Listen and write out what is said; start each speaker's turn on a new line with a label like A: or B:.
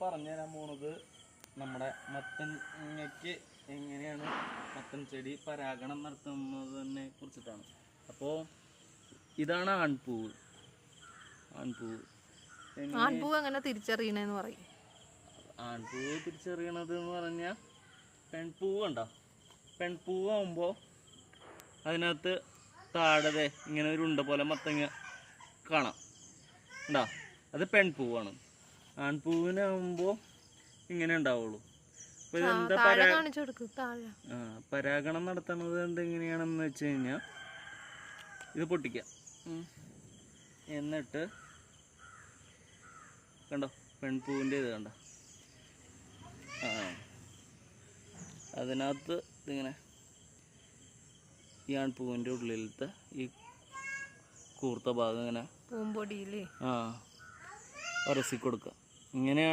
A: പറഞ്ഞു തരാൻ പോണത് നമ്മുടെ മത്തങ്ങയ്ക്ക് എങ്ങനെയാണ് മത്തൻ ചെടി പരാഗണം നടത്തുന്നതിനെ കുറിച്ചിട്ടാണ്. അപ്പോൾ ഇതാണ് ആൺപൂവ്.
B: ആൺപൂവ് എങ്ങനെ തിരിച്ചറിയണെന്ന് പറയും.
A: ആൺപൂവ് തിരിച്ചറിയണത് എന്ന് പറഞ്ഞാൽ പെൺപൂവ് കണ്ടോ, പെൺപൂവാകുമ്പോൾ അതിനകത്ത് താഴെ ഇങ്ങനെ ഒരു ഉണ്ട പോലെ മത്തങ്ങ കാണാം ഉണ്ടോ, അത് പെൺപൂവാണ്. ആൺപൂവിനാകുമ്പോൾ ഇങ്ങനെ ഉണ്ടാവുള്ളൂ. അപ്പോൾ ഇതെന്താ പരാഗണം നടത്തുന്നത് എന്തെങ്ങനെയാണെന്ന് വെച്ച് കഴിഞ്ഞാൽ ഇത് പൊട്ടിക്കാം. എന്നിട്ട് കണ്ടോ പെൺപൂവിൻ്റെ ഇത് കണ്ടോ, അതിനകത്ത് ഇതിങ്ങനെ ഈ ആൺപൂവിൻ്റെ ഉള്ളിലത്തെ ഈ കൂർത്ത ഭാഗം ഇങ്ങനെ
B: പൂമ്പൊടിയില്ലേ
A: ഉരസി കൊടുക്കുക. ഇങ്ങനെയാണ്